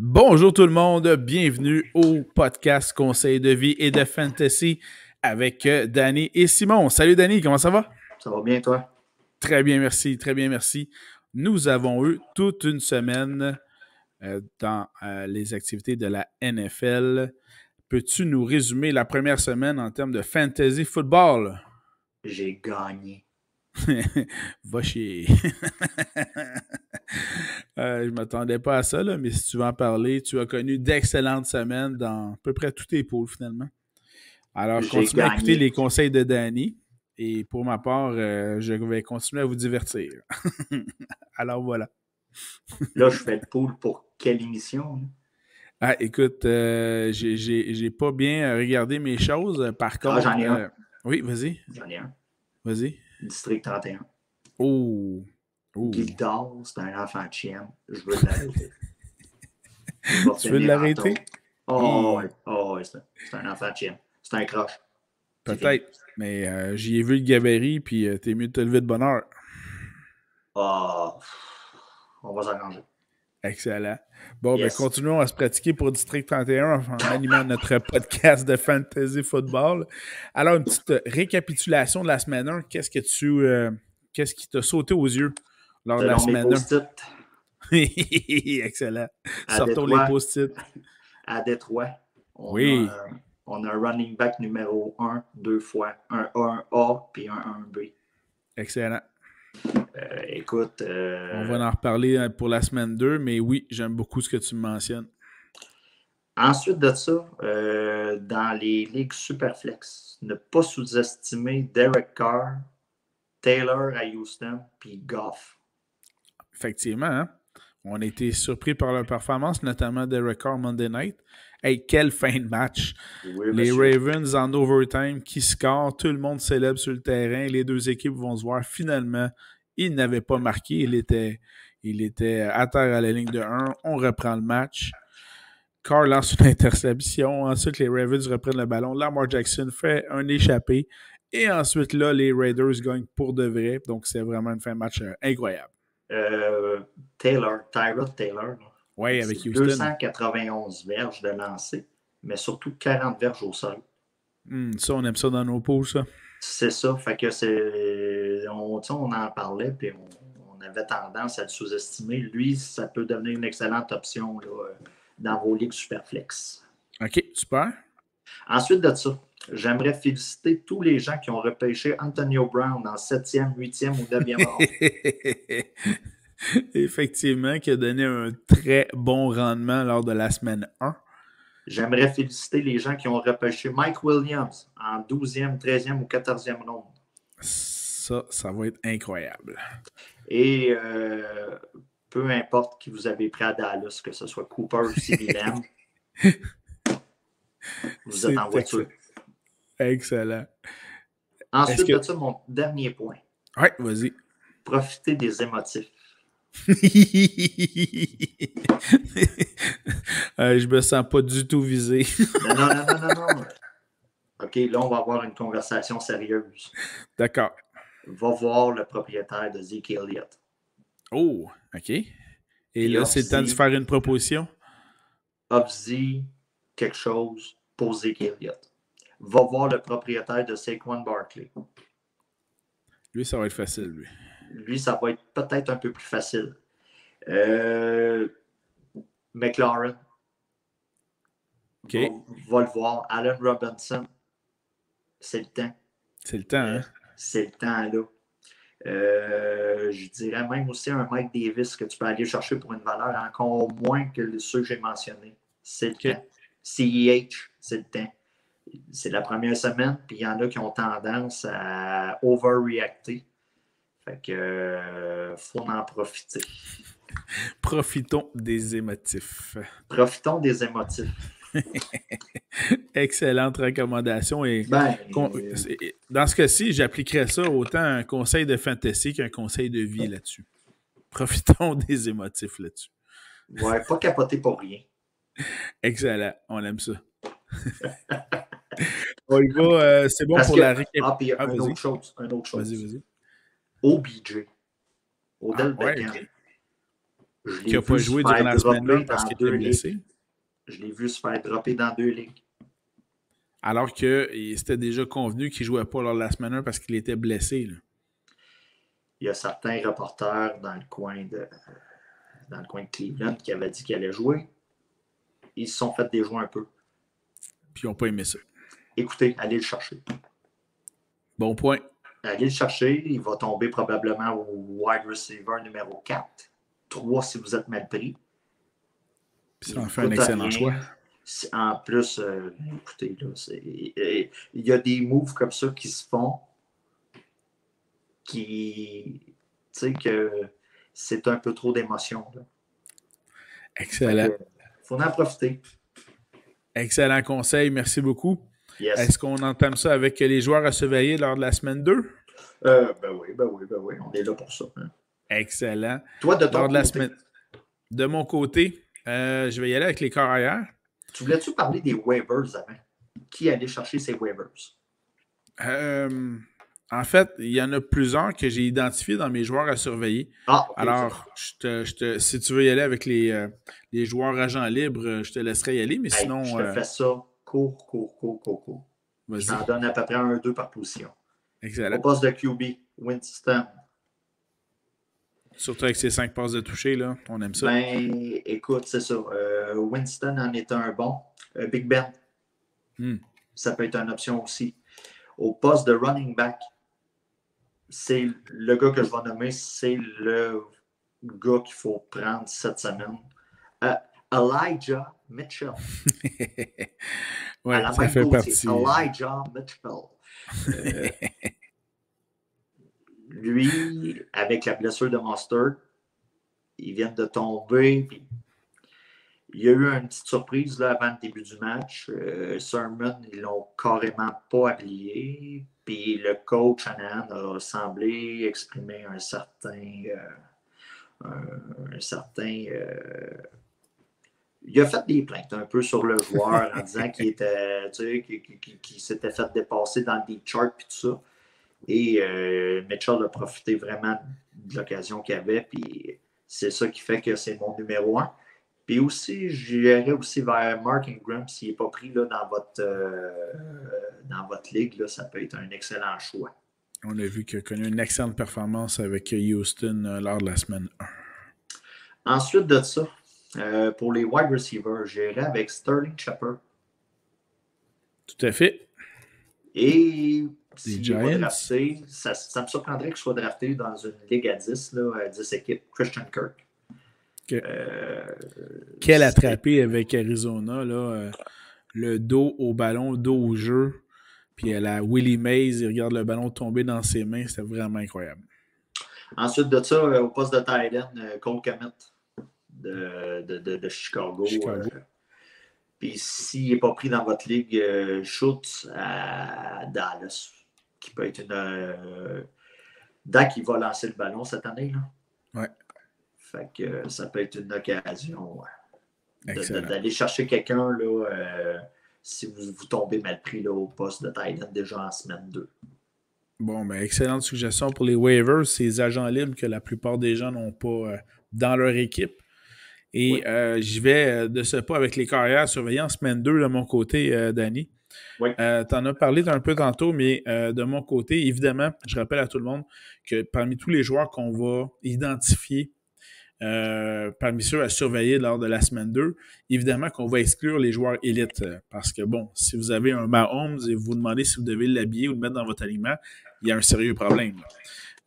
Bonjour tout le monde, bienvenue au podcast Conseil de vie et de fantasy avec Danny et Simon. Salut Danny, comment ça va? Ça va bien toi? Très bien, merci, très bien, merci. Nous avons eu toute une semaine dans les activités de la NFL. Peux-tu nous résumer la première semaine en termes de fantasy football? J'ai gagné. Va chier. Je ne m'attendais pas à ça, là, mais si tu veux en parler, tu as connu d'excellentes semaines dans à peu près tous tes pôles, finalement. Alors, J'ai continuez à écouter gagné. les conseils de Danny. Et pour ma part, je vais continuer à vous divertir. Alors, voilà. Là, je fais le pool pour quelle émission? Là? Ah, écoute, j'ai pas bien regardé mes choses. Par Ah, contre, j'en ai un. oui, vas-y. J'en ai un. Vas-y. District 31. Oh. Oh. Gildor, c'est un enfant de chienne. Je veux l'arrêter. Il va Tu veux finir en l'arrêter? taupe. Oh, ouais. Oh, ouais, c'est un enfant de chienne. C'est un croche. C'est fini. Peut-être. Mais j'y ai vu le gabarit, puis t'es mieux de te lever de bonne heure. Oh, on va s'arranger. Excellent. Bon, ben Yes. continuons à se pratiquer pour District 31 en animant notre podcast de fantasy football. Alors, une petite récapitulation de la semaine 1. Qu'est-ce qui t'a sauté aux yeux lors de la Selon mes semaine post-it, 1? Excellent. à Sortons les Détroit, post-it. on Oui, a, on a un running back numéro 1 deux fois. Un A puis un 1B. excellent. Écoute. On va en reparler pour la semaine 2, mais oui, j'aime beaucoup ce que tu me mentionnes. Ensuite de ça, dans les ligues Superflex, ne pas sous-estimer Derek Carr, Taylor à Houston, puis Goff. Effectivement, hein? On a été surpris par leur performance, notamment Derek Carr Monday Night. Hey, quelle fin de match! Oui, Les monsieur. Ravens en overtime qui scorent, tout le monde célèbre sur le terrain. Les deux équipes vont se voir finalement. Il n'avait pas marqué, il était à terre à la ligne de 1. On reprend le match. Carr lance une interception. Ensuite, les Ravens reprennent le ballon. Lamar Jackson fait un échappé. Et ensuite, là, les Raiders gagnent pour de vrai. Donc, c'est vraiment une fin de match incroyable. Tyrod Taylor, Oui, avec c'est Houston. 291 verges de lancer, mais surtout 40 verges au sol. Ça, on aime ça dans nos poules, ça. C'est ça, fait que on en parlait, puis on avait tendance à le sous-estimer. Lui, ça peut devenir une excellente option là, dans vos ligues Superflex. OK, super. Ensuite de ça, j'aimerais féliciter tous les gens qui ont repêché Antonio Brown en 7e, 8e ou 9e ronde. Effectivement, qui a donné un très bon rendement lors de la semaine 1. J'aimerais féliciter les gens qui ont repêché Mike Williams en 12e, 13e ou 14e ronde. Ça va être incroyable. Et peu importe qui vous avez pris à Dallas, que ce soit Cooper ou Civilem, vous êtes en voiture. Excellent. Ensuite de ça, mon dernier point. Oui, vas-y. Profitez des émotifs. Je me sens pas du tout visé. Non. OK, là, on va avoir une conversation sérieuse. D'accord. Va voir le propriétaire de Zeke Elliott. Oh, OK. Et là, c'est le temps de faire une proposition? Offre-y quelque chose pour Zeke Elliott. Va voir le propriétaire de Saquon Barkley. Lui, ça va être facile, lui. Lui, ça va être peut-être un peu plus facile. McLaurin. OK. Va le voir. Allen Robinson. C'est le temps. C'est le temps, hein? C'est le temps, là. Je dirais même aussi un Mike Davis que tu peux aller chercher pour une valeur encore moins que ceux que j'ai mentionnés. C'est le temps. CEH, c'est le temps. C'est la première semaine, puis il y en a qui ont tendance à overreacter. Fait que faut en profiter. Profitons des émotifs. Profitons des émotifs. Excellente recommandation. Et dans ce cas-ci, j'appliquerais ça autant un conseil de fantasy qu'un conseil de vie là-dessus. Profitons des émotifs là-dessus. Ouais, pas capoter pour rien. Excellent. On aime ça. On y va. C'est bon pour la récapitulation. Puis une autre chose. Vas-y. OBJ. Odell Beckham. Ouais. Je Qui l'ai n'a pas vu se joué durant faire la semaine dropper 1 parce dans qu'il était 2 blessé. ligues. Je l'ai vu se faire dropper dans 2 ligues. Alors que c'était déjà convenu qu'il ne jouait pas lors de la semaine 1 parce qu'il était blessé. Là. Il y a certains reporters dans le coin de Cleveland qui avaient dit qu'il allait jouer. Ils se sont fait déjouer un peu. Puis ils n'ont pas aimé ça. Écoutez, allez le chercher. Bon point. Allez le chercher. Il va tomber probablement au wide receiver numéro 4. 3 si vous êtes mal pris. Puis ça en fait un excellent choix. En plus, écoutez, là, il y a des moves comme ça qui se font qui, tu sais, que c'est un peu trop d'émotion. Là. Excellent. Il faut en profiter. Excellent conseil, merci beaucoup. Yes. Est-ce qu'on entame ça avec les joueurs à surveiller lors de la semaine 2? Ben oui, on est là pour ça. Hein. Excellent. Toi, de ton lors de la côté, semaine... De mon côté, je vais y aller avec les carrières. Tu voulais-tu parler des waivers avant? Qui allait chercher ces waivers? En fait, il y en a plusieurs que j'ai identifiés dans mes joueurs à surveiller. Ah, okay, alors, si tu veux y aller avec les joueurs agents libres, je te laisserai y aller, mais sinon... Je te fais ça court. Vas-y. Je t'en donne à peu près 1-2 par position. Excellent. Au poste de QB, Winston. Surtout avec ses 5 passes de toucher, là, on aime ça. Ben, écoute, c'est ça. Winston en est un bon. Big Ben, ça peut être une option aussi. Au poste de running back, c'est le gars que je vais nommer, c'est le gars qu'il faut prendre cette semaine. Elijah Mitchell. Oui, ça fait partie. Elijah Mitchell. Lui, avec la blessure de Mostert, il vient de tomber. Puis il y a eu une petite surprise là, avant le début du match. Sermon, ils l'ont carrément pas habillé. Puis le coach Shanahan a semblé exprimer un certain. Il a fait des plaintes un peu sur le joueur en disant qu'il était, qu'il s'était fait dépasser dans des charts et tout ça. Et Mitchell a profité vraiment de l'occasion qu'il avait. Puis c'est ça qui fait que c'est mon numéro 1. Puis aussi, j'irais aussi vers Mark Ingram s'il n'est pas pris là, dans votre ligue. Là, ça peut être un excellent choix. On a vu qu'il a connu une excellente performance avec Houston lors de la semaine 1. Ensuite de ça, pour les wide receivers, j'irais avec Sterling Shepard. Tout à fait. Et s'il est drafté, ça me surprendrait qu'il soit drafté dans une ligue à 10, là, à 10 équipes, Christian Kirk. Okay. Quel attrapé avec Arizona, là, le dos au ballon, dos au jeu, puis la Willie Mays, il regarde le ballon tomber dans ses mains, c'était vraiment incroyable. Ensuite de ça, au poste de tight end, Cole Kmet de Chicago. Puis s'il n'est pas pris dans votre ligue, Schultz à Dallas, qui peut être une... Dak, il va lancer le ballon cette année, là. Ouais. Fait que ça peut être une occasion d'aller chercher quelqu'un là, si vous tombez mal pris là, au poste de tight end déjà en semaine 2. Bon, ben excellente suggestion pour les waivers, ces agents libres que la plupart des gens n'ont pas dans leur équipe. Et oui. J'y vais de ce pas avec les carrières surveillées en semaine 2 de mon côté, Danny. Oui. T'en as parlé un peu tantôt, mais de mon côté, évidemment, je rappelle à tout le monde que parmi tous les joueurs qu'on va identifier parmi ceux à surveiller lors de la semaine 2, évidemment qu'on va exclure les joueurs élites. Parce que, bon, si vous avez un Mahomes et vous vous demandez si vous devez l'habiller ou le mettre dans votre aliment, il y a un sérieux problème.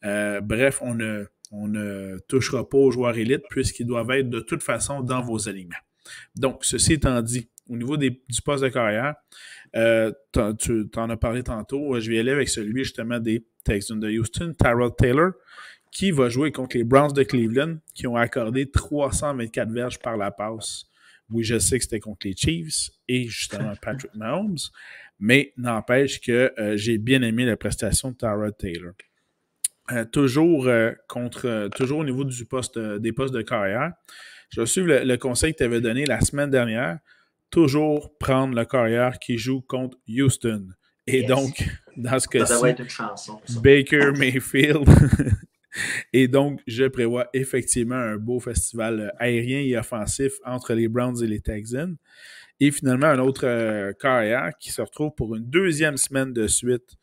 Bref, on ne touchera pas aux joueurs élites puisqu'ils doivent être de toute façon dans vos aliments. Donc, ceci étant dit, au niveau du poste de carrière, tu t'en as parlé tantôt, je vais aller avec celui justement des Texans de Houston, Tyrod Taylor, qui va jouer contre les Browns de Cleveland, qui ont accordé 324 verges par la passe. Oui, je sais que c'était contre les Chiefs et justement Patrick Mahomes, mais n'empêche que j'ai bien aimé la prestation de Tyrod Taylor. Toujours au niveau des postes de carrière, je vais suivre le conseil que tu avais donné la semaine dernière, toujours prendre le carrière qui joue contre Houston. Et donc, dans ce cas-ci, ça doit être une chanson, ça. Baker Mayfield Et donc, je prévois effectivement un beau festival aérien et offensif entre les Browns et les Texans. Et finalement, un autre carrière qui se retrouve pour une deuxième semaine de suite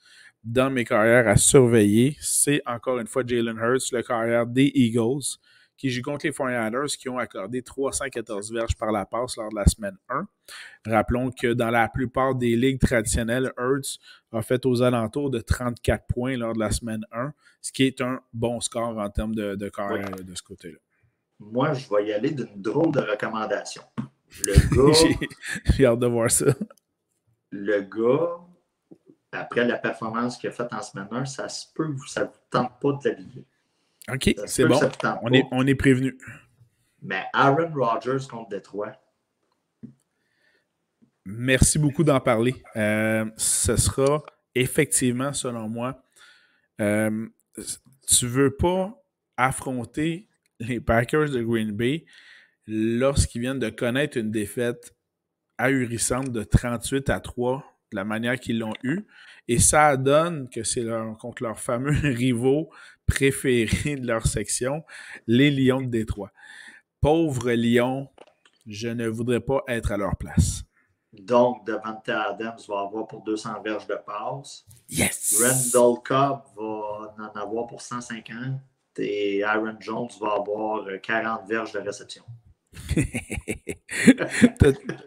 dans mes carrières à surveiller, c'est encore une fois Jalen Hurts, le carrière des Eagles, qui joue contre les 49ers qui ont accordé 314 verges par la passe lors de la semaine 1. Rappelons que dans la plupart des ligues traditionnelles, Hurts a fait aux alentours de 34 points lors de la semaine 1, ce qui est un bon score en termes de carrière de ce côté-là. Moi, je vais y aller d'une drôle de recommandation. Le gars... J'ai hâte de voir ça. Le gars, après la performance qu'il a faite en semaine 1, ça ne vous tente pas de l'habiller. OK, c'est bon. On est prévenu. Mais Aaron Rodgers contre Détroit. Merci beaucoup d'en parler. Ce sera effectivement, selon moi, tu veux pas affronter les Packers de Green Bay lorsqu'ils viennent de connaître une défaite ahurissante de 38-3 de la manière qu'ils l'ont eu. Et ça donne que c'est contre leurs fameux rivaux préférés de leur section, les Lions de Détroit. Pauvres Lions, je ne voudrais pas être à leur place. Donc, Davante Adams va avoir pour 200 verges de passe. Yes! Randall Cobb va en avoir pour 150 et Aaron Jones va avoir 40 verges de réception.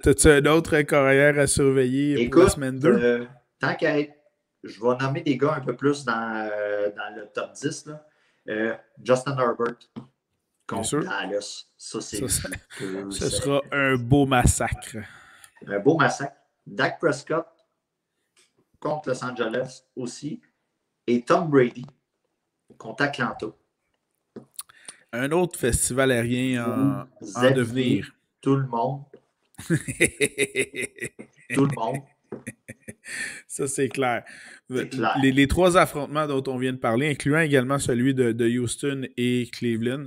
T'as-tu un autre carrière à surveiller pour la semaine 2? Tant qu'à être, je vais nommer des gars un peu plus dans le top 10. Là. Justin Herbert contre Dallas. Ça sera un beau massacre. Un beau massacre. Dak Prescott contre Los Angeles aussi. Et Tom Brady contre Atlanta. Un autre festival aérien en devenir. Tout le monde. Tout le monde. Ça, c'est clair. Les trois affrontements dont on vient de parler, incluant également celui de Houston et Cleveland,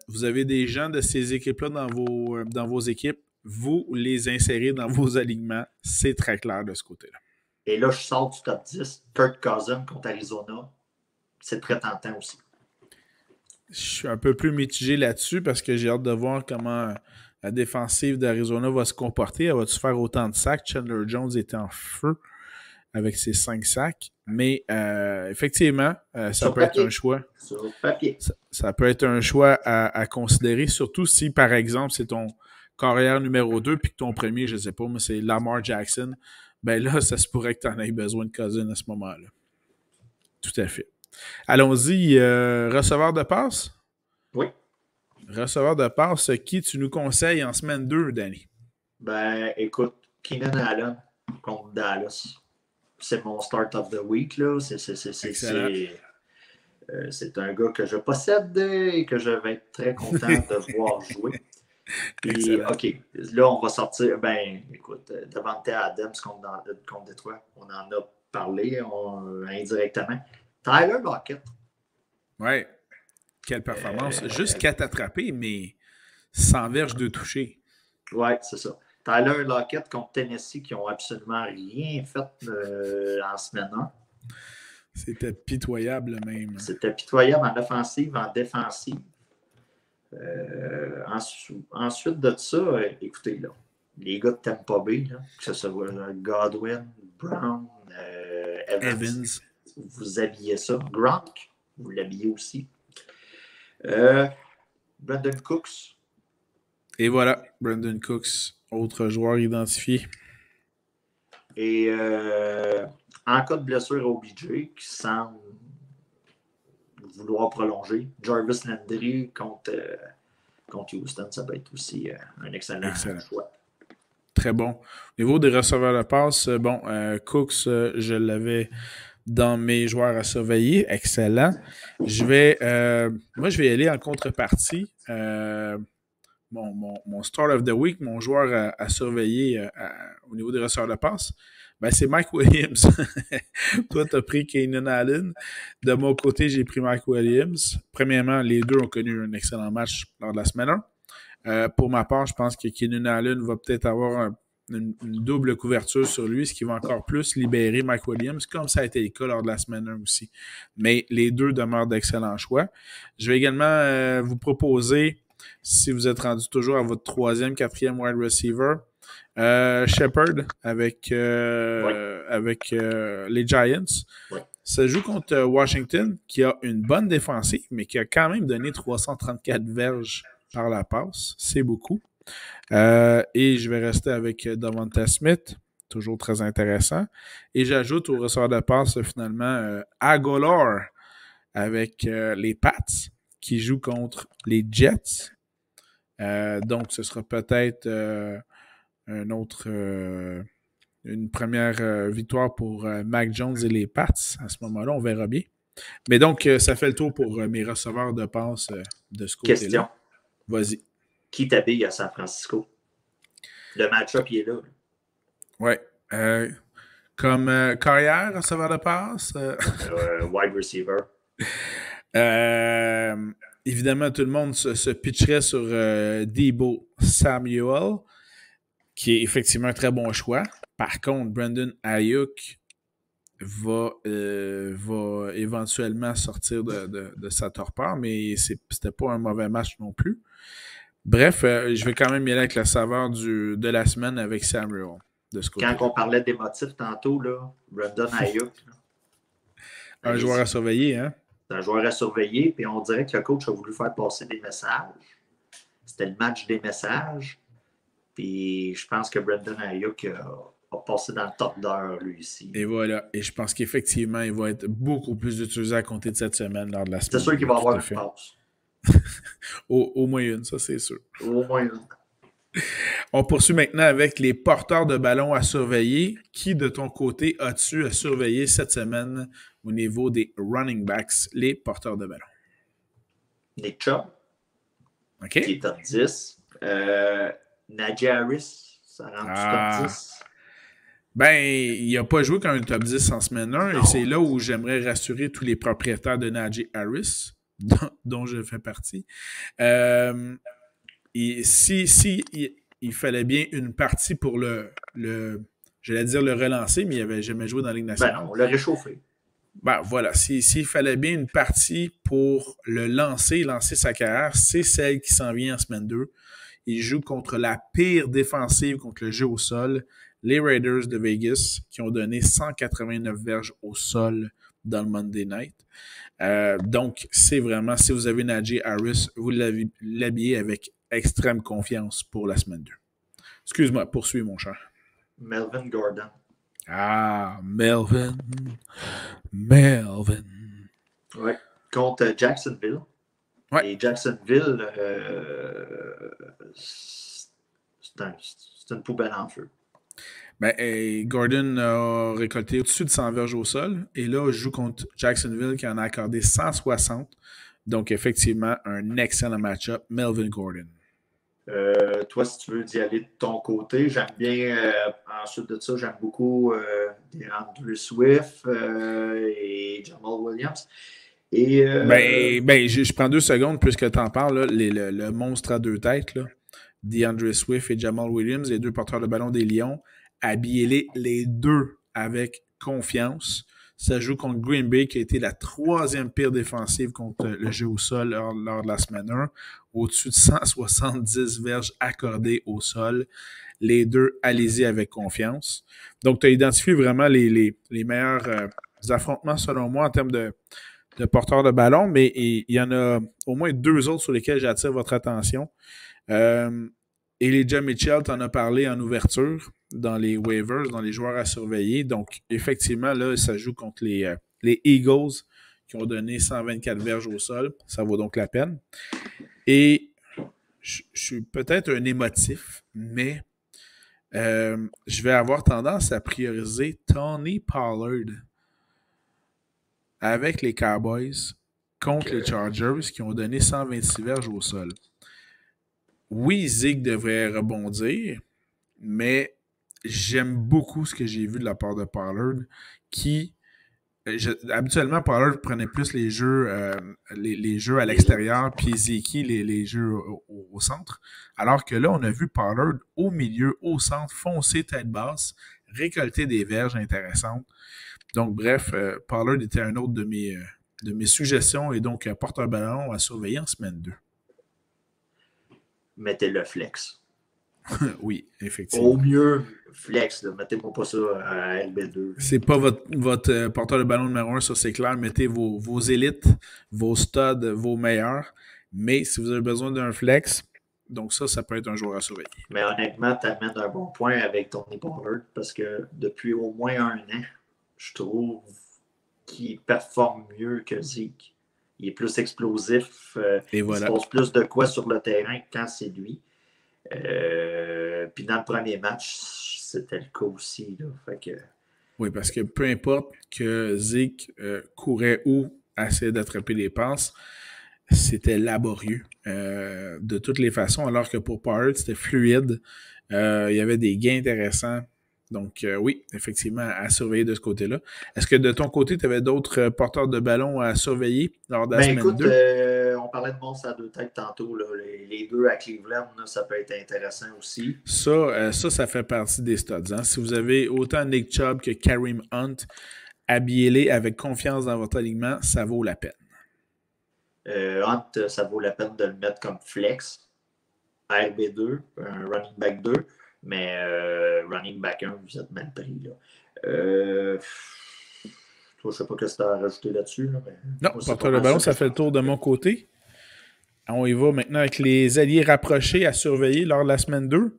vous avez des gens de ces équipes-là dans vos équipes. Vous les insérez dans vos alignements. C'est très clair de ce côté-là. Et là, je sors du top 10. Kirk Cousins contre Arizona. C'est très tentant aussi. Je suis un peu plus mitigé là-dessus parce que j'ai hâte de voir comment la défensive d'Arizona va se comporter. Elle va-tu faire autant de sacs? Chandler Jones était en feu avec ses 5 sacs. Mais effectivement, ça peut être un choix. Sur papier. Ça peut être un choix à considérer, surtout si, par exemple, c'est ton carrière numéro 2 puis que ton premier, je ne sais pas, mais c'est Lamar Jackson. Ben là, ça se pourrait que tu en aies besoin de Cousins à ce moment-là. Tout à fait. Allons-y, receveur de passe? Oui. Receveur de passe, qui tu nous conseilles en semaine 2, Danny? Ben, écoute, Keenan Allen contre Dallas. C'est mon start of the week, là. C'est un gars que je possède et que je vais être très content de voir jouer. Puis, OK, là, on va sortir. Ben, écoute, Davante Adams contre Détroit, on en a parlé indirectement. Tyler Lockett. Ouais. Quelle performance. Juste 4 attrapés, mais 100 verges de toucher. Ouais, c'est ça. Tyler Lockett contre Tennessee qui n'ont absolument rien fait en semaine 1. C'était pitoyable même. C'était pitoyable en offensive, en défensive. Ensuite de ça, écoutez, là, les gars de Tampa Bay, là, que ce soit Godwin, Brown, Evans, vous habillez ça. Gronk, vous l'habillez aussi. Brandon Cooks. Et voilà, Brandon Cooks, autre joueur identifié. Et en cas de blessure au OBJ, qui semble vouloir prolonger, Jarvis Landry contre Houston, ça peut être aussi un excellent choix. Très bon. Au niveau des receveurs de passe, Cooks, je l'avais dans mes joueurs à surveiller. Excellent. Moi, je vais y aller en contrepartie. Mon Start of the Week, mon joueur à surveiller au niveau des receveurs de passe, ben c'est Mike Williams. Toi, tu as pris Keenan Allen. De mon côté, j'ai pris Mike Williams. Premièrement, les deux ont connu un excellent match lors de la semaine 1. Pour ma part, je pense que Keenan Allen va peut-être avoir une double couverture sur lui, ce qui va encore plus libérer Mike Williams, comme ça a été le cas lors de la semaine 1 aussi. Mais les deux demeurent d'excellents choix. Je vais également vous proposer, si vous êtes rendu toujours à votre 3e, 4e wide receiver, Shepard avec les Giants. Ouais. Ça joue contre Washington, qui a une bonne défensive, mais qui a quand même donné 334 verges par la passe. C'est beaucoup. Et je vais rester avec Devonta Smith, toujours très intéressant. Et j'ajoute au receveur de passe, finalement, Agholor avec les Pats, qui joue contre les Jets. Donc, ce sera peut-être une première victoire pour Mac Jones et les Pats. À ce moment-là, on verra bien. Mais donc, ça fait le tour pour mes receveurs de passe de ce côté-là. Question. Vas-y. Qui t'habille à San Francisco? Le match-up, il est là. Oui. Comme carrière, receveur de passe. Wide receiver. Évidemment, tout le monde se pitcherait sur Deebo Samuel, qui est effectivement un très bon choix. Par contre, Brandon Ayuk va éventuellement sortir de sa torpeur, mais c'était pas un mauvais match non plus. Bref, je vais quand même y aller avec la saveur de la semaine avec Samuel. De ce côté. Quand on parlait des motifs tantôt, là, Brandon Ayuk. Un joueur à surveiller, hein? C'est un joueur à surveiller, puis on dirait que le coach a voulu faire passer des messages. C'était le match des messages. Puis je pense que Brandon Ayuk a passé dans le top d'heure, lui ici. Et voilà. Et je pense qu'effectivement, il va être beaucoup plus utilisé à compter de cette semaine lors de la semaine. C'est sûr qu'il va avoir une passe. Au moins une, ça c'est sûr. Au moins une. On poursuit maintenant avec les porteurs de ballon à surveiller. Qui, de ton côté, as-tu à surveiller cette semaine au niveau des running backs, les porteurs de ballon? Nick Chubb, OK. qui est top 10. Najee Harris, ça rentre top 10. Ben, il n'a pas joué comme un top 10 en semaine 1, et c'est là où j'aimerais rassurer tous les propriétaires de Najee Harris, dont je fais partie. Et il fallait bien une partie pour j'allais dire le relancer, mais il n'avait jamais joué dans la Ligue nationale. Ben non, on l'a réchauffé. Ben voilà, s'il fallait bien une partie pour le lancer sa carrière, c'est celle qui s'en vient en semaine 2. Il joue contre la pire défensive contre le jeu au sol, les Raiders de Vegas, qui ont donné 189 verges au sol dans le Monday Night. Donc, c'est vraiment, si vous avez Najee Harris, vous l'habillez avec extrême confiance pour la semaine 2. Excuse-moi, poursuis, mon cher. Melvin Gordon. Ah, Melvin. Oui, contre Jacksonville. Ouais. Et Jacksonville, c'est une poubelle en feu. Ben, Gordon a récolté au-dessus de 100 verges au sol. Et là, je joue contre Jacksonville qui en a accordé 160. Donc, effectivement, un excellent match-up. Melvin Gordon. Toi, si tu veux y aller de ton côté, j'aime bien, ensuite de ça, j'aime beaucoup DeAndre Swift et Jamal Williams. Et, je prends 2 secondes puisque tu en parles, là, le monstre à 2 têtes, là, DeAndre Swift et Jamal Williams, les 2 porteurs de ballon des Lions, habillez-les les 2 avec confiance. Ça joue contre Green Bay, qui a été la 3e pire défensive contre le jeu au sol lors de la semaine 1, au-dessus de 170 verges accordées au sol. Les 2, allez-y avec confiance. Donc, tu as identifié vraiment les meilleurs affrontements, selon moi, en termes de porteurs de ballon, mais il y en a au moins 2 autres sur lesquels j'attire votre attention. Elijah Mitchell, tu en as parlé en ouverture dans les waivers, dans les joueurs à surveiller. Donc, effectivement, là, ça joue contre les Eagles qui ont donné 124 verges au sol. Ça vaut donc la peine. Et je suis peut-être un émotif, mais je vais avoir tendance à prioriser Tony Pollard avec les Cowboys contre les Chargers qui ont donné 126 verges au sol. Oui, Zig devrait rebondir, mais j'aime beaucoup ce que j'ai vu de la part de Pollard qui Habituellement, Pollard prenait plus les jeux, les jeux à l'extérieur, puis Zeki les jeux au centre. Alors que là, on a vu Pollard au milieu, au centre, foncer tête basse, récolter des verges intéressantes. Donc, bref, Pollard était un autre de mes suggestions et donc porte-ballon à surveiller en semaine 2. Mettez le flex. Oui, effectivement. Au mieux, flex. Mettez-moi pas ça à RB2. C'est pas votre porteur de ballon numéro 1, ça c'est clair. Mettez vos élites, vos studs, vos meilleurs. Mais si vous avez besoin d'un flex, donc ça peut être un joueur à surveiller. Mais honnêtement, tu amènes un bon point avec Tony Pollard parce que depuis au moins un an, je trouve qu'il performe mieux que Zeke. Il est plus explosif. Et voilà. Il se passe plus de quoi sur le terrain quand c'est lui. Puis dans le premier match, c'était le cas aussi. Là. Fait que... Oui, parce que peu importe que Zeke courait où, essayait d'attraper les passes, c'était laborieux de toutes les façons, alors que pour Pollard, c'était fluide. Il y avait des gains intéressants. Donc, oui, effectivement, à surveiller de ce côté-là. Est-ce que de ton côté, tu avais d'autres porteurs de ballon à surveiller lors de la semaine 2? On parlait de monstre à deux têtes tantôt. Là, les deux à Cleveland, là, ça peut être intéressant aussi. Ça fait partie des studs. Hein? Si vous avez autant Nick Chubb que Kareem Hunt, habillez-les avec confiance dans votre alignement, ça vaut la peine. Hunt, ça vaut la peine de le mettre comme flex. RB2, un running back 2. Mais running back 1, vous êtes mal pris. Là. Toi, je sais pas ce que tu as à rajouter là-dessus. Là, mais non, porteur de ballon, ça fait le tour de mon côté. On y va maintenant avec les alliés rapprochés à surveiller lors de la semaine 2.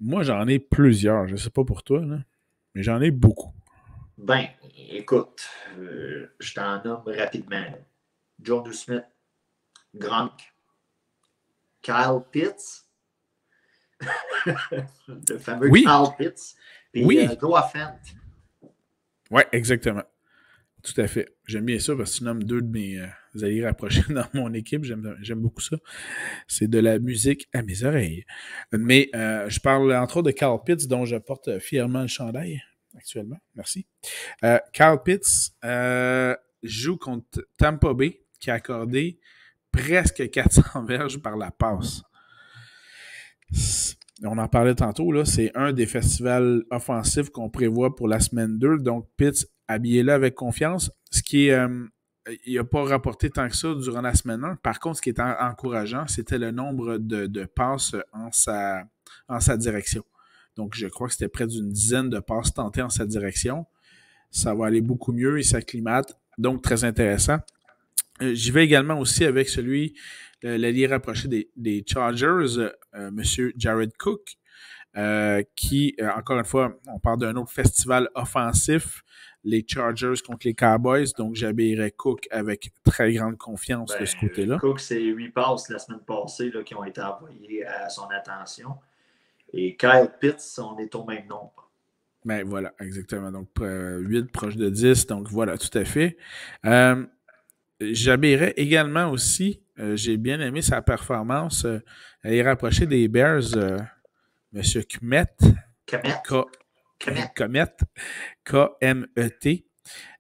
Moi, j'en ai plusieurs. Je ne sais pas pour toi, là, mais j'en ai beaucoup. Ben, écoute, je t'en nomme rapidement. Jonnu Smith, Gronk, Kyle Pitts, le fameux Kyle Pitts, puis Noah Fant. Oui, exactement. Tout à fait. J'aime bien ça parce que tu nommes deux de mes alliés rapprochés dans mon équipe. J'aime beaucoup ça. C'est de la musique à mes oreilles. Mais je parle entre autres de Kyle Pitts, dont je porte fièrement le chandail actuellement. Merci. Kyle Pitts joue contre Tampa Bay, qui a accordé presque 400 verges par la passe. On en parlait tantôt, là, c'est un des festivals offensifs qu'on prévoit pour la semaine 2. Donc, Pitts, habillez-le avec confiance. Ce qui est... il n'a pas rapporté tant que ça durant la semaine 1. Par contre, ce qui est encourageant, c'était le nombre de passes en sa direction. Donc, je crois que c'était près d'une dizaine de passes tentées en sa direction. Ça va aller beaucoup mieux, il s'acclimate. Donc, très intéressant. J'y vais également aussi avec l'allié rapproché des Chargers, M. Jared Cook, qui, encore une fois, on parle d'un autre festival offensif, les Chargers contre les Cowboys, donc j'habillerai Cook avec très grande confiance de ce côté-là. Cook, c'est 8 passes la semaine passée là, qui ont été envoyées à son attention. Et Kyle Pitts, on est au même nombre. Ben voilà, exactement. Donc 8 proche de 10, donc voilà, tout à fait. J'habillerais également aussi, j'ai bien aimé sa performance, elle est rapprochée des Bears, M. Kmet. K-M-E-T.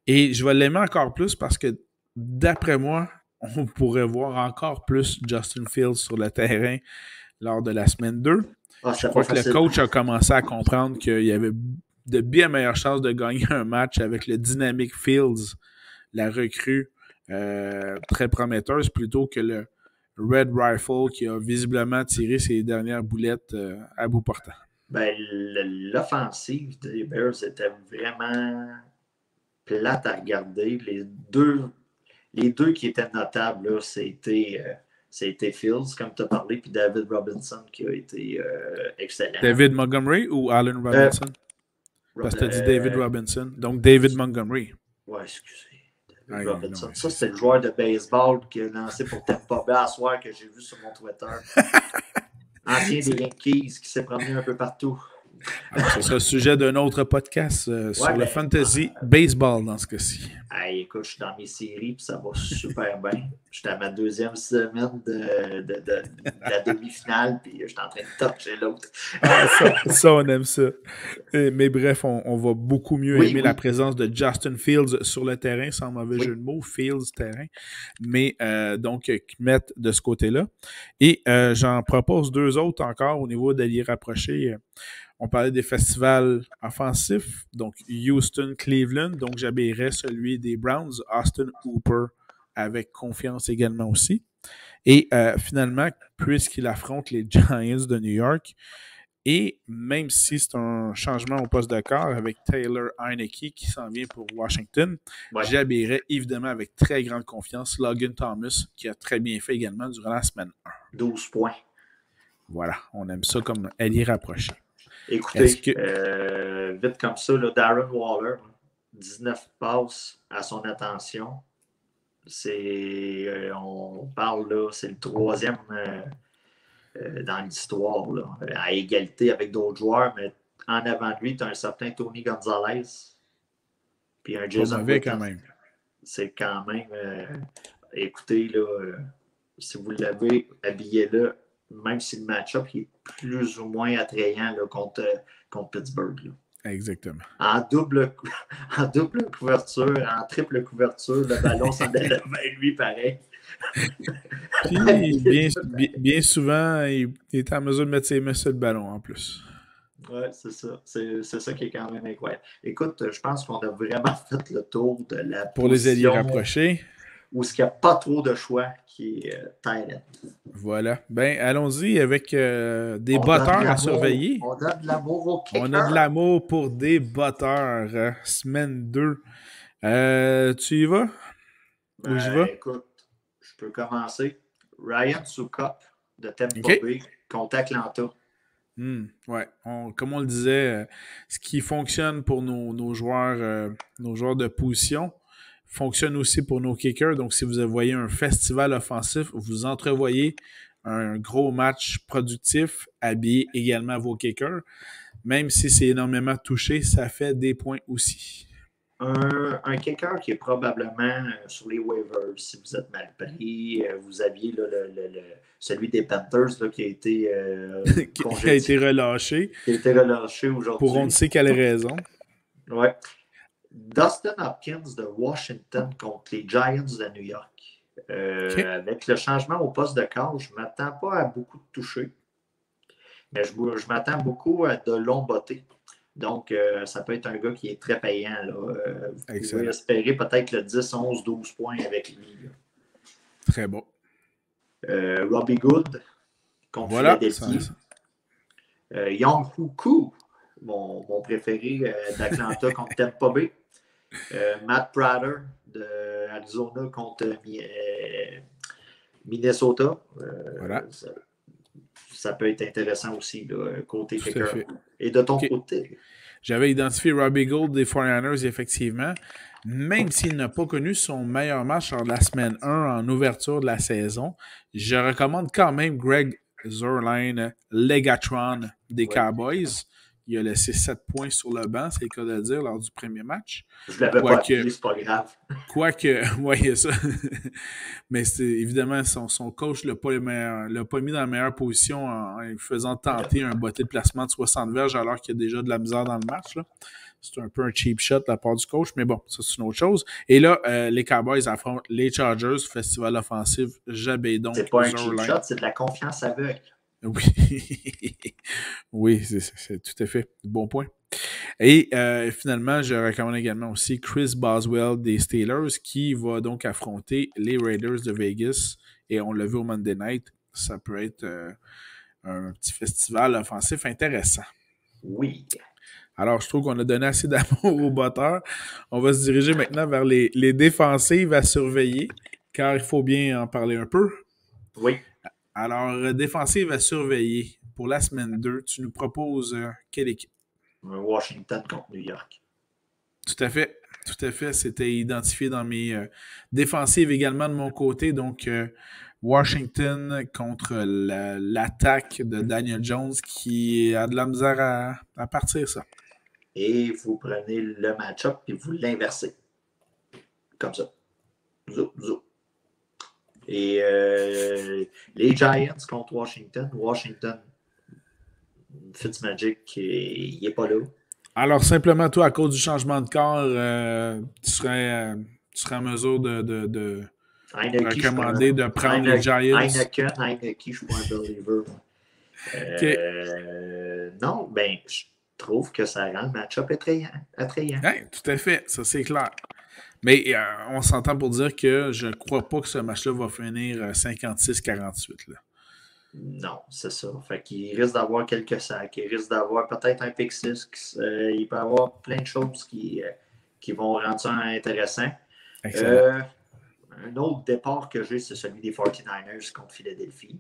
Et je vais l'aimer encore plus parce que, d'après moi, on pourrait voir encore plus Justin Fields sur le terrain lors de la semaine 2. Je crois que le coach a commencé à comprendre qu'il y avait de bien meilleures chances de gagner un match avec le dynamique Fields, la recrue très prometteuse, plutôt que le Red Rifle qui a visiblement tiré ses dernières boulettes à bout portant. Ben, l'offensive des Bears était vraiment plate à regarder. Les deux qui étaient notables, là, c'était Fields, comme tu as parlé, puis David Robinson qui a été excellent. David Montgomery ou Allen Robinson? Parce que tu as dit David Robinson. Donc, David Montgomery. Ouais, excusez. David Robinson. Non, ça, c'est le joueur de baseball qui a lancé pour Tampa Bay à soir que j'ai vu sur mon Twitter. Ancien des Yankees qui s'est promené un peu partout. Alors, ce sera le sujet d'un autre podcast sur le fantasy baseball dans ce cas-ci. Hey, écoute, je suis dans mes séries puis ça va super bien. Je suis à ma deuxième semaine de la demi-finale puis je suis en train de toucher l'autre. Ça, on aime ça. Mais bref, on va beaucoup mieux aimer la présence de Justin Fields sur le terrain, sans mauvais jeu de mots, Fields terrain. Mais donc, Kmet de ce côté-là. Et j'en propose deux autres encore au niveau d'alliés rapprochés. On parlait des festivals offensifs, donc Houston, Cleveland, donc j'habillerais celui des Browns, Austin Hooper, avec confiance également aussi. Et finalement, puisqu'il affronte les Giants de New York, et même si c'est un changement au poste de corps avec Taylor Heinicke qui s'en vient pour Washington, j'habillerais évidemment avec très grande confiance Logan Thomas, qui a très bien fait également durant la semaine 1. 12 points. Voilà, on aime ça comme allié rapproché. Écoutez, vite comme ça, là, Darren Waller, 19 passes à son attention. On parle là, c'est le troisième dans l'histoire, là, à égalité avec d'autres joueurs, mais en avant de lui, tu as un certain Tony Gonzalez, puis un Jason Witten. Quand même. C'est quand même, écoutez, là, si vous l'avez, habillé-le, même si le match-up est plus ou moins attrayant là, contre Pittsburgh. Là. Exactement. En double couverture, en triple couverture, le ballon s'en allait vers lui pareil. Puis, bien souvent, il est en mesure de mettre ses mains sur le ballon en plus. Oui, c'est ça. C'est ça qui est quand même incroyable. Écoute, je pense qu'on a vraiment fait le tour de la pour les alliés rapprochés. Où il n'y a pas trop de choix qui est Thailand. Voilà. Ben, allons-y avec des botteurs à surveiller. On a de l'amour au kicker. On a de l'amour pour des botteurs. Semaine 2. Tu y vas? Où j'y vais? Écoute, je peux commencer. Ryan Succop de Tampa Bay contre Atlanta. Ouais. Comme on le disait, ce qui fonctionne pour nos joueurs de position fonctionne aussi pour nos kickers. Donc, si vous voyez un festival offensif, vous entrevoyez un gros match productif, habillé également vos kickers. Même si c'est énormément touché, ça fait des points aussi. Un kicker qui est probablement sur les waivers, si vous êtes mal pris. Vous aviez là, celui des Panthers là, qui a été qui a été relâché. Qui a été relâché aujourd'hui. Pour on ne sait quelle raison. Oui. Dustin Hopkins de Washington contre les Giants de New York. Avec le changement au poste de corps, je ne m'attends pas à beaucoup de toucher. Mais je m'attends beaucoup à de longs bottés. Donc, ça peut être un gars qui est très payant. Là. Vous pouvez espérer peut-être le 10, 11, 12 points avec lui. Là. Très bon. Robbie Gould contre Philadelphie. Young Hoku, mon préféré d'Atlanta contre Tampa Bay. Matt Prater de Arizona contre Minnesota. Voilà. Ça peut être intéressant aussi, là, côté kicker. Et de ton côté? J'avais identifié Robbie Gould des 49ers, effectivement. Même s'il n'a pas connu son meilleur match lors de la semaine 1 en ouverture de la saison, je recommande quand même Greg Zuerlein, Legatron des Cowboys. Il a laissé 7 points sur le banc, c'est le cas de le dire, lors du premier match. Je ne l'avais pas appelé, c'est pas grave. Quoique, oui, il y a ça. Mais c'est évidemment, son coach ne l'a pas mis dans la meilleure position en lui faisant tenter un botté de placement de 60 verges alors qu'il y a déjà de la misère dans le match. Là. C'est un peu un cheap shot de la part du coach, mais bon, ça c'est une autre chose. Et là, les Cowboys affrontent les Chargers, festival offensif, j'habille donc. C'est pas un cheap shot, c'est de la confiance aveugle. Oui, oui, c'est tout à fait. Bon point. Et finalement, je recommande également aussi Chris Boswell des Steelers qui va donc affronter les Raiders de Vegas. Et on l'a vu au Monday Night, ça peut être un petit festival offensif intéressant. Oui. Alors, je trouve qu'on a donné assez d'amour aux batteurs. On va se diriger maintenant vers les défensives à surveiller, car il faut bien en parler un peu. Oui. Alors, défensive à surveiller pour la semaine 2, tu nous proposes quelle équipe? Washington contre New York. Tout à fait. Tout à fait. C'était identifié dans mes défensives également de mon côté. Donc, Washington contre l'attaque de Daniel Jones qui a de la misère à partir, ça. Et vous prenez le match-up et vous l'inversez. Comme ça. Zou, zou. Et les Giants contre Washington. Washington, Fitzmagic, il n'est pas là. Alors, simplement, toi, à cause du changement de corps, tu serais en mesure de recommander de prendre les Giants. Heineken, je suis pas un believer. Non, ben, je trouve que ça rend le match-up attrayant. Ouais, tout à fait, ça c'est clair. Mais on s'entend pour dire que je ne crois pas que ce match-là va finir 56-48. Là. Non, c'est ça. Fait qu'il risque d'avoir quelques sacs. Il risque d'avoir peut-être un pick 6. Il peut y avoir plein de choses qui vont rendre ça intéressant. Un autre départ que j'ai, c'est celui des 49ers contre Philadelphie.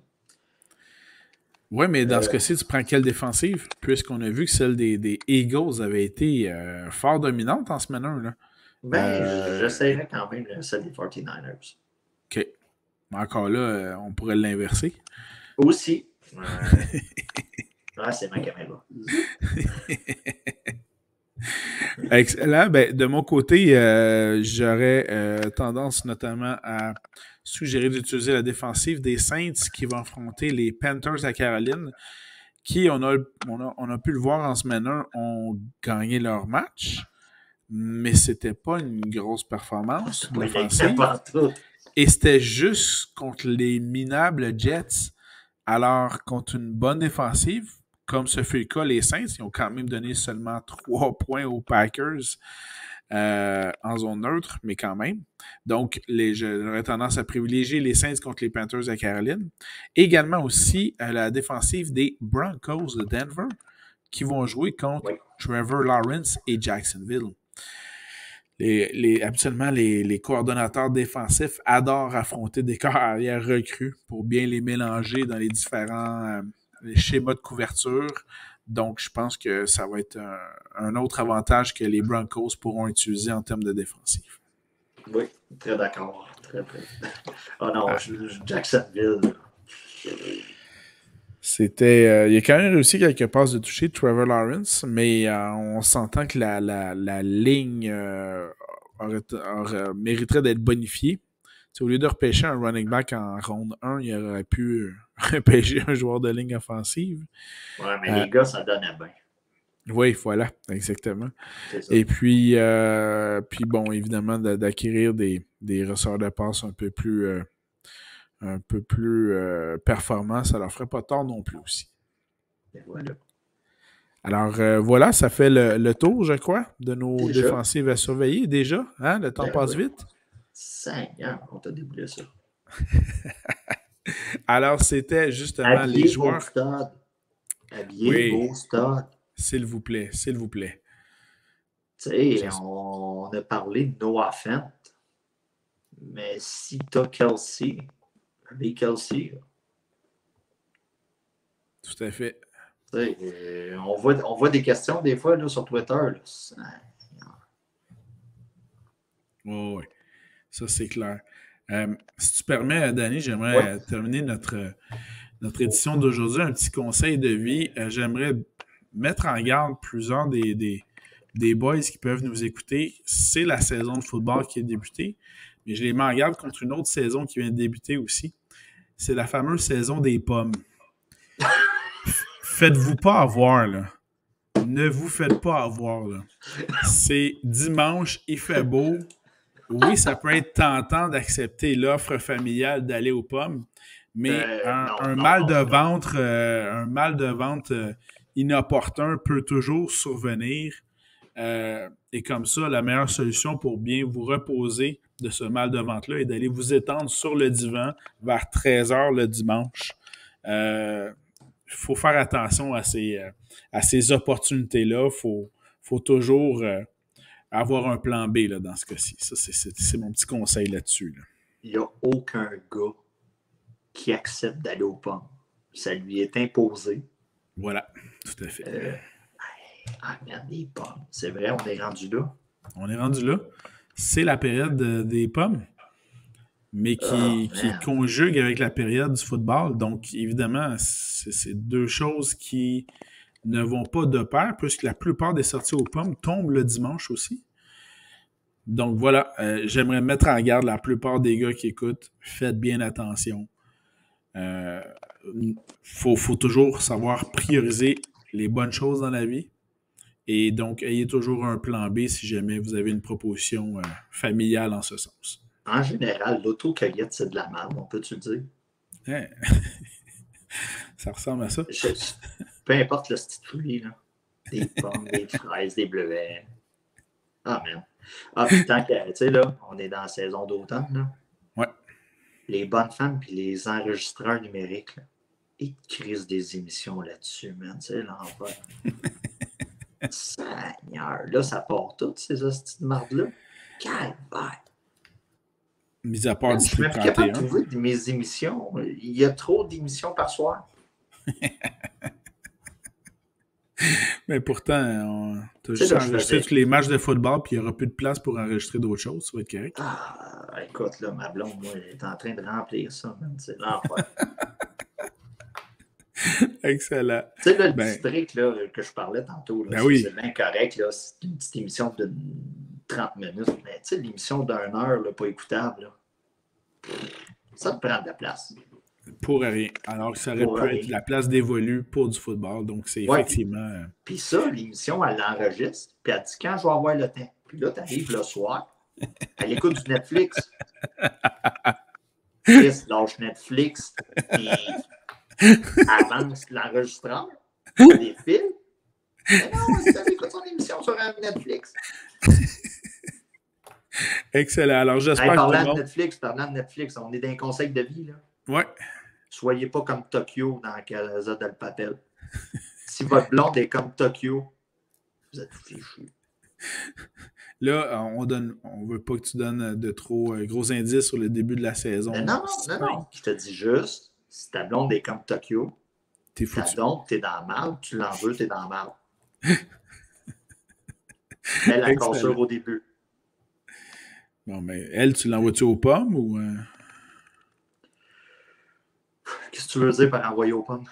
Oui, mais dans ce cas-ci, tu prends quelle défensive? Puisqu'on a vu que celle des Eagles avait été fort dominante en semaine 1. Là. Ben, j'essaierais quand même celle des 49ers. OK. Mais encore là, on pourrait l'inverser. Aussi. C'est ma caméra. Excellent. Ben, de mon côté, j'aurais tendance notamment à suggérer d'utiliser la défensive des Saints qui vont affronter les Panthers à Caroline, qui, on a pu le voir en semaine 1, ont gagné leur match, mais c'était pas une grosse performance offensive. Et c'était juste contre les minables Jets. Alors, contre une bonne défensive, comme ce fut le cas, les Saints, ils ont quand même donné seulement 3 points aux Packers en zone neutre, mais quand même. Donc, j'aurais tendance à privilégier les Saints contre les Panthers à Caroline. Également aussi la défensive des Broncos de Denver, qui vont jouer contre Trevor Lawrence et Jacksonville. Habituellement, les coordonnateurs défensifs adorent affronter des corps arrière recrues pour bien les mélanger dans les différents schémas de couverture. Donc, je pense que ça va être un autre avantage que les Broncos pourront utiliser en termes de défensive. Oui, très d'accord. Très. Oh non, Jacksonville. Il a quand même réussi quelques passes de toucher de Trevor Lawrence, mais on s'entend que la ligne mériterait d'être bonifiée. T'sais, au lieu de repêcher un running back en ronde 1, il aurait pu repêcher un joueur de ligne offensive. Ouais, mais les gars, ça donnait bien. Oui, voilà, exactement. Et puis bon, évidemment, d'acquérir des ressorts de passe un peu plus performants, ça leur ferait pas tort non plus aussi. Et voilà. Alors voilà, ça fait le tour, je crois, de nos défensives à surveiller déjà. Hein? Le temps passe vite. Seigneur, on t'a déboulé ça. Alors, c'était justement les joueurs. Habillez vos stades. S'il vous plaît, s'il vous plaît. Tu sais, on a parlé de Noah Fent, mais si t'as Kelsey, les Kelsey. Tout à fait. On voit des questions des fois là, sur Twitter. Oui, ça c'est clair. Si tu permets, Danny, j'aimerais terminer notre édition d'aujourd'hui. Un petit conseil de vie. J'aimerais mettre en garde plusieurs des boys qui peuvent nous écouter. C'est la saison de football qui est débutée, mais je les mets en garde contre une autre saison qui vient de débuter aussi. C'est la fameuse saison des pommes. Faites-vous pas avoir, là. Ne vous faites pas avoir, là. C'est dimanche, il fait beau. Oui, ça peut être tentant d'accepter l'offre familiale d'aller aux pommes, mais un mal de ventre inopportun peut toujours survenir. Et comme ça, la meilleure solution pour bien vous reposer de ce mal de ventre-là est d'aller vous étendre sur le divan vers 13h le dimanche. Il faut faire attention à ces opportunités-là. Faut toujours avoir un plan B là, dans ce cas-ci. Ça, c'est mon petit conseil là-dessus. Là. Il n'y a aucun gars qui accepte d'aller aux pommes. Ça lui est imposé. Voilà, tout à fait. Merde, les pommes. C'est vrai, on est rendu là. On est rendu là. C'est la période des pommes. mais Oh, qui man. conjugue avec la période du football. Donc, évidemment, c'est deux choses qui ne vont pas de pair, puisque la plupart des sorties aux pommes tombent le dimanche aussi. Donc voilà, j'aimerais mettre en garde la plupart des gars qui écoutent. Faites bien attention. Euh, faut toujours savoir prioriser les bonnes choses dans la vie. Et donc, ayez toujours un plan B si jamais vous avez une proposition familiale en ce sens. En général, l'autocueillette, c'est de la merde, on peut-tu le dire? Hein? Ça ressemble à ça. Peu importe le style de fruit, là. Des pommes, des fraises, des bleuets. Ah, man. Ah, puis tant que, tu sais, là, on est dans la saison d'automne, là. Ouais. Les bonnes femmes puis les enregistreurs numériques, là, ils crisent des émissions là-dessus, man. Tu sais, l'envers. Seigneur, là, ça part toutes ces hosties de marde-là. Calvaire. Mis à part Je suis District même plus capable de 31. trouver mes émissions. Il y a trop d'émissions par soir. Mais pourtant, tu as Tu sais, juste là, je enregistré faisais. tous les matchs de football, puis il n'y aura plus de place pour enregistrer d'autres choses. Ça va être correct. Ah, écoute, là, ma blonde, moi, elle est en train de remplir ça, man. C'est l'enfer. Excellent. Tu sais, là, le Ben, district là, que je parlais tantôt, là, ben oui. c'est bien correct. Là, c'est une petite émission de 30 minutes. Mais tu sais, l'émission d'une heure, là, pas écoutable, là, ça te prend de la place. Pour rien. Alors que ça aurait Pour pu être rien. la place dévolue pour du football. Donc, c'est Ouais, effectivement. puis ça, l'émission, elle l'enregistre, puis elle dit quand je vais avoir le temps. Puis là, tu arrives le soir, elle écoute du Netflix. Chris lâche Netflix, puis avance l'enregistreur, des fils. Mais non, elle écoute son émission sur Netflix. Excellent. Alors, Hey, j'espère que tout le monde. parlant de Netflix, on est dans un conseil de vie, là. Ouais. Soyez pas comme Tokyo dans Casa del Papel. Si votre blonde est comme Tokyo, vous êtes fichu. Là, on veut pas que tu donnes de trop gros indices sur le début de la saison. Non. Je te dis juste, si ta blonde est comme Tokyo, T'es ta foutu. blonde, t'es dans le mal, tu l'en veux, t'es dans le mal. Elle a cassure au début. Bon, mais elle, tu l'envoies-tu aux pommes ou. Qu'est-ce que tu veux dire par envoyer aux pommes?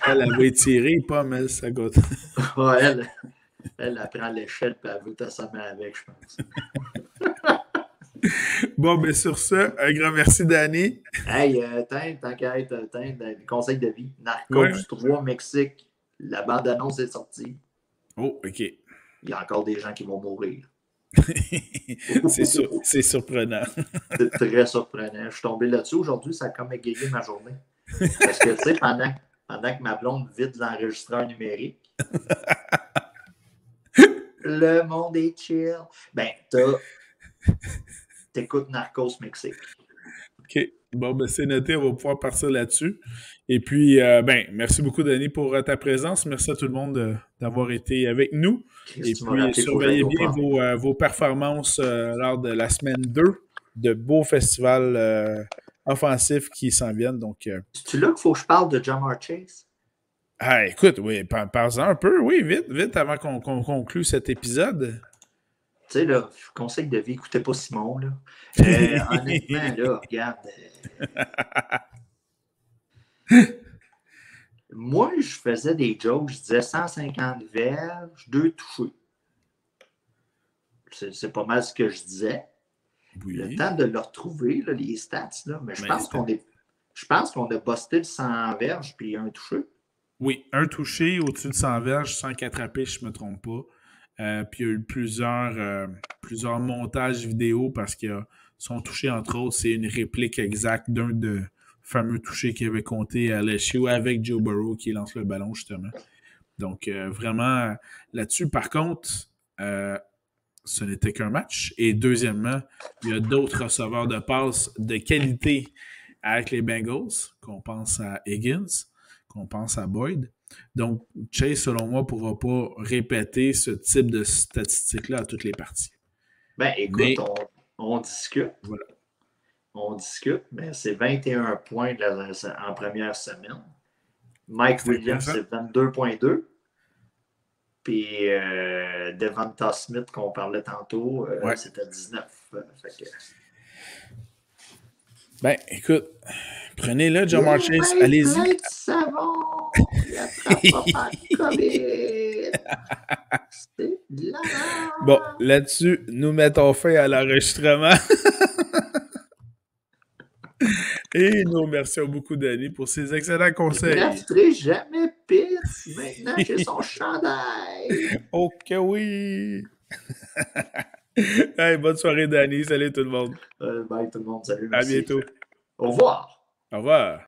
Elle va étirer les pommes, elle, ça goûte. Ouais, elle prend l'échelle et elle veut t'assommer avec, je pense. Bon, ben sur ce, un grand merci, Danny. Hey, tant qu'à être, conseil de vie. Ouais. Narcos 3 Mexique. La bande-annonce est sortie. Oh, OK. Il y a encore des gens qui vont mourir. C'est surprenant. C'est très surprenant. Je suis tombé là-dessus aujourd'hui, ça a comme égayé ma journée. Parce que, tu sais, pendant que ma blonde vide l'enregistreur numérique, le monde est chill. Ben, t'écoutes Narcos Mexique. OK. Bon, ben c'est noté, on va pouvoir partir là-dessus. Et puis, ben, merci beaucoup, Denis, pour ta présence. Merci à tout le monde d'avoir été avec nous. Et puis, surveillez bien vos performances lors de la semaine 2 de beaux festivals offensifs qui s'en viennent. Donc, c'est-tu là qu'il faut que je parle de Ja'Marr Chase? Ah, écoute, oui, parle-en un peu, oui, vite, avant qu'on conclue cet épisode. Tu sais, là, conseil de vie, écoutez pas Simon, là. Honnêtement, là, regarde. Moi, je faisais des jokes, je disais 150 verges, 2 touchés. C'est pas mal ce que je disais. Oui. Le temps de le retrouver, là, les stats, là, mais je pense qu'on a busté le 100 verges puis un touché. Oui, un touché au-dessus de 100 verges, 100 attrapés, je ne me trompe pas. Puis il y a eu plusieurs montages vidéo parce que son touché, entre autres, c'est une réplique exacte d'un de fameux touchés qui avait compté à LSU avec Joe Burrow qui lance le ballon, justement. Donc, vraiment, là-dessus, par contre, ce n'était qu'un match. Et deuxièmement, il y a d'autres receveurs de passes de qualité avec les Bengals, qu'on pense à Higgins, qu'on pense à Boyd. Donc, Chase, selon moi, ne pourra pas répéter ce type de statistiques-là à toutes les parties. Ben, écoute, on discute. Voilà. On discute, mais c'est 21 points en première semaine. Mike Williams, c'est 22,2. Puis Devonta Smith, qu'on parlait tantôt, Ouais. c'était 19. Fait que... Ben, écoute, prenez-le, Jamar Chase, allez-y. Plein de savon! Il attrapera pas de COVID! C'est de la Bon, là-dessus, nous mettons fin à l'enregistrement. Et nous remercions beaucoup Danny pour ses excellents conseils. Je drafterai jamais Pitts. Maintenant, j'ai son chandail. Ok, oui! Hey, bonne soirée, Danny. Salut tout le monde. Bye tout le monde. Salut, À merci. bientôt. Au revoir. Au revoir.